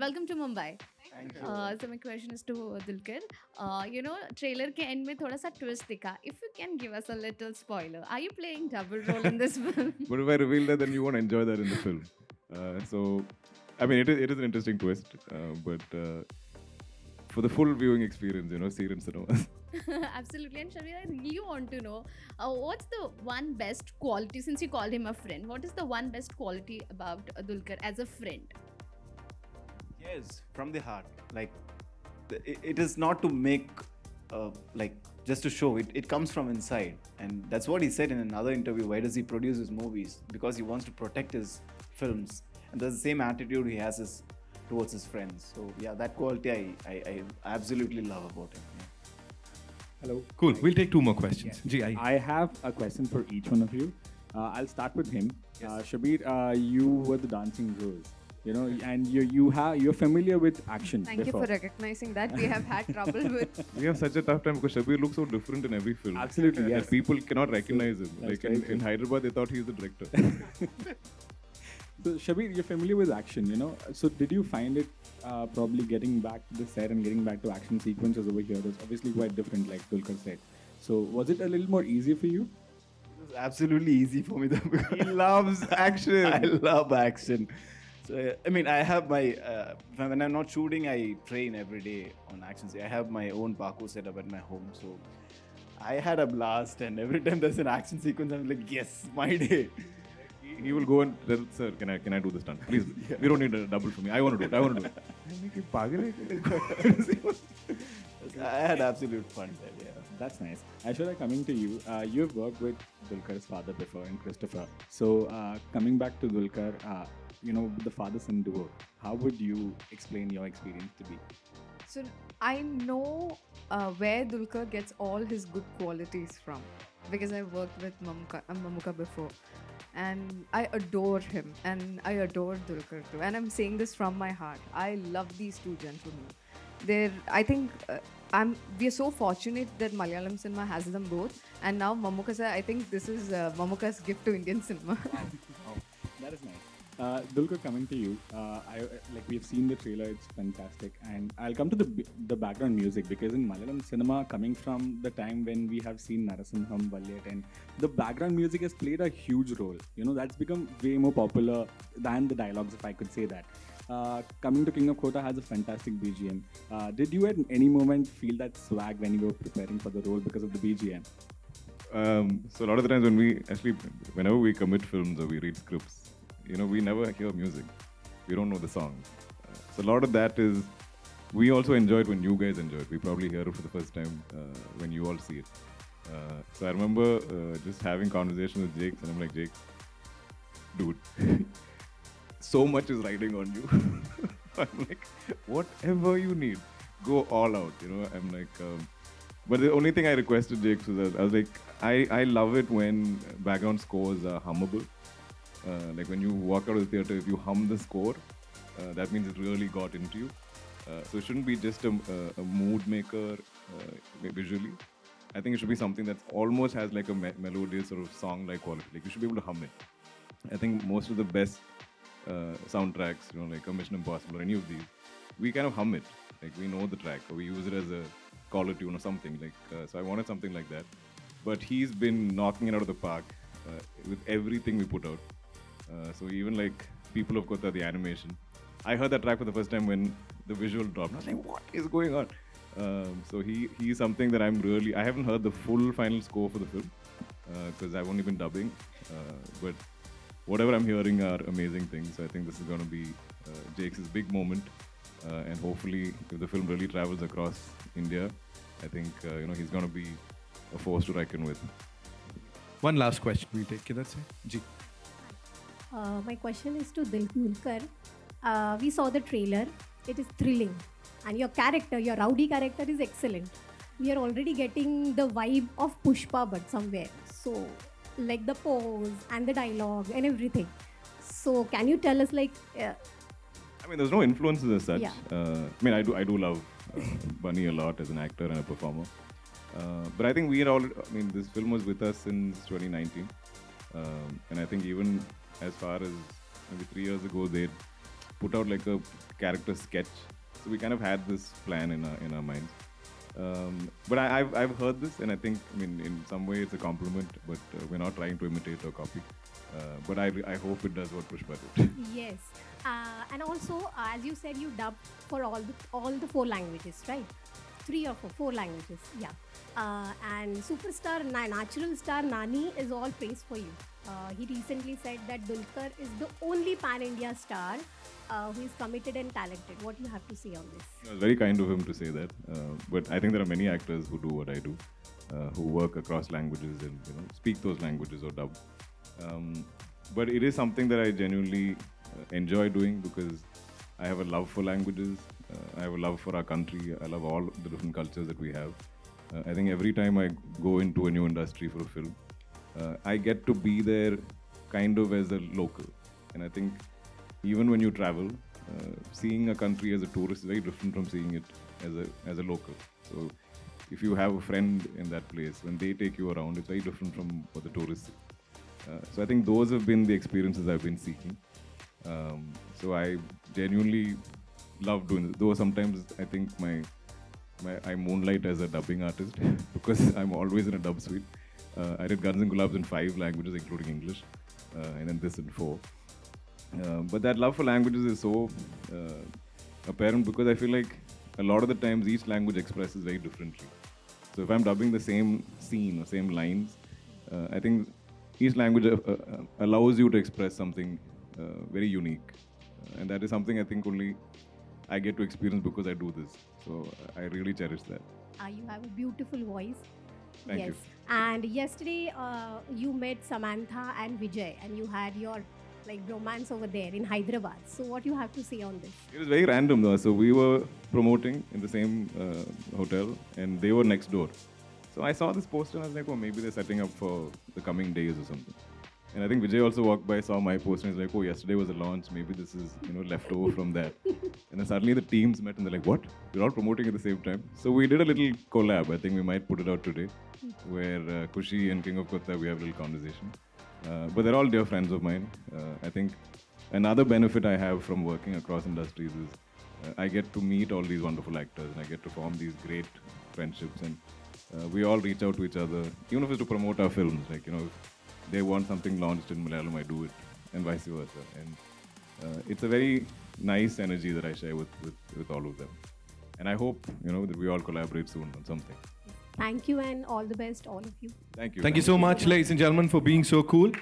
welcome to Mumbai. Thank you. So my question is to Dulquer. Trailer ke end में थोड़ा सा twist दिखा. If you can give us a little spoiler, are you playing double role in this film? But if I reveal that, then you won't enjoy that in the film. I mean, it is an interesting twist, but for the full viewing experience, see it in cinemas. Absolutely. And Shabir, I really want to know what's the one best quality, since you called him a friend, what is the one best quality about Dulquer as a friend? Yes, from the heart. Like, it is not to make, like, just to show. It comes from inside. And that's what he said in another interview. Why does he produce his movies? Because he wants to protect his films. And that's the same attitude he has towards his friends. So, yeah, that quality I absolutely love about him. Yeah. Hello. Cool. Hi. We'll take two more questions. Yeah. Ji, I have a question for each one of you. I'll start with him. Yes. Shabir, you were the dancing rose, and you're familiar with action. Thank you before. for recognizing that. We have had trouble with. We have such a tough time because Shabir looks so different in every film. Absolutely, yes. That people cannot recognize him. That's Like very in true. Hyderabad, they thought he's the director. So Shabir, you're familiar with action, So did you find it probably getting back to the set and getting back to action sequences over here? That's obviously quite different, like Dulquer said. So was it a little more easy for you? It was absolutely easy for me, though. Because He loves action. I love action. So, I mean, I have my, when I'm not shooting, I train every day on action. I have my own parkour setup at my home. So I had a blast, and every time there's an action sequence, I'm like, yes, my day. He will go and tell, sir, can I do the stunt? Please, we don't need a double for me. I want to do it. I'm like, "You pagal hai?" I had absolute fun there, yeah. That's nice. Aishwarya, coming to you, you've worked with Dulquer's father before and Christopher. So coming back to Dulquer, the father-son duo, how would you explain your experience to be? So I know where Dulquer gets all his good qualities from because I worked with Mamuka before, and I adore him and I adore Dulquer too. And I'm saying this from my heart. I love these two gentlemen. I think we are so fortunate that Malayalam cinema has them both, and now Mamuka sir, I think this is Mamuka's gift to Indian cinema. That is nice. Dulquer, coming to you, we've seen the trailer, it's fantastic, and I'll come to the background music because in Malayalam cinema, coming from the time when we have seen Narasimham, Valyat, and the background music has played a huge role. That's become way more popular than the dialogues, if I could say that. Coming to King of Kotha has a fantastic BGM. Did you at any moment feel that swag when you were preparing for the role because of the BGM? So a lot of the times whenever we commit films or we read scripts, we never hear music. We don't know the songs. So a lot of that is, we also enjoy it when you guys enjoy it. We probably hear it for the first time when you all see it. So I remember just having conversation with Jake, and I'm like, Jake, dude, so much is riding on you. I'm like, whatever you need, go all out. I'm like, but the only thing I requested Jake was that I was like, I love it when background scores are hummable. Like when you walk out of the theater, if you hum the score, that means it really got into you. So it shouldn't be just a mood maker visually. I think it should be something that almost has like a melodious sort of song-like quality. Like you should be able to hum it. I think most of the best soundtracks, like a Mission Impossible or any of these, we kind of hum it. Like we know the track, or we use it as a caller tune or something. So I wanted something like that. But he's been knocking it out of the park with everything we put out. So even like People of Kotha, the animation, I heard that track for the first time when the visual dropped. I was like, what is going on? So he's something that I haven't heard the full final score for the film because I've only been dubbing. But whatever I'm hearing are amazing things. So I think this is going to be Jake's big moment. And hopefully, if the film really travels across India, I think he's going to be a force to reckon with. one last question we'll take. Kidhar se? Ji. My question is to Dulquer. We saw the trailer. It is thrilling. And your rowdy character is excellent. We are already getting the vibe of Pushpa, but somewhere. So, like the pose and the dialogue and everything. So, can you tell us, I mean, there's no influences as such. Yeah. I do love Bunny a lot as an actor and a performer. But I think this film was with us since 2019. And I think even as far as maybe 3 years ago, they'd put out like a character sketch. So we kind of had this plan in our minds. But I've heard this, and I think, I mean, in some way it's a compliment, but we're not trying to imitate or copy. But I hope it does what Pushpa did. Yes. And also, as you said, you dubbed for all the 4 languages, right? 3 or 4 languages, yeah. And superstar, natural star Nani is all praise for you. He recently said that Dulquer is the only pan-India star who is committed and talented. What do you have to say on this? It was very kind of him to say that. But I think there are many actors who do what I do, who work across languages and speak those languages or dub. But it is something that I genuinely enjoy doing because I have a love for languages. I have a love for our country. I love all the different cultures that we have. I think every time I go into a new industry for a film, I get to be there kind of as a local. And I think even when you travel, seeing a country as a tourist is very different from seeing it as a local. So if you have a friend in that place, when they take you around, it's very different from what the tourists see. So I think those have been the experiences I've been seeking. So I genuinely love doing this. Though sometimes I think I moonlight as a dubbing artist because I'm always in a dub suite. I did Guns and Gulabs in 5 languages, including English, and then this in 4. But that love for languages is so apparent because I feel like a lot of the times each language expresses very differently. So if I'm dubbing the same scene or same lines, I think each language allows you to express something very unique. And that is something I think only I get to experience because I do this. So I really cherish that. You have a beautiful voice. Thank yes. you. And yesterday you met Samantha and Vijay, and you had your romance over there in Hyderabad. So what you have to say on this? It was very random though. So we were promoting in the same hotel and they were next door. So I saw this poster and I was like, oh, maybe they're setting up for the coming days or something. And I think Vijay also walked by, saw my poster and he's like, oh, yesterday was a launch. Maybe this is, left over from that. And then suddenly the teams met and they're like, what? We're all promoting at the same time. So we did a little collab. I think we might put it out today where Kushi and King of Kotha, we have a little conversation. But they're all dear friends of mine. I think another benefit I have from working across industries is I get to meet all these wonderful actors and I get to form these great friendships. And we all reach out to each other, even if it's to promote our films. If they want something launched in Malayalam, I do it, and vice versa. And it's a very nice energy that I share with all of them. And I hope, that we all collaborate soon on something. Thank you and all the best, all of you. Thank you. Thank you so much, ladies and gentlemen, for being so cool.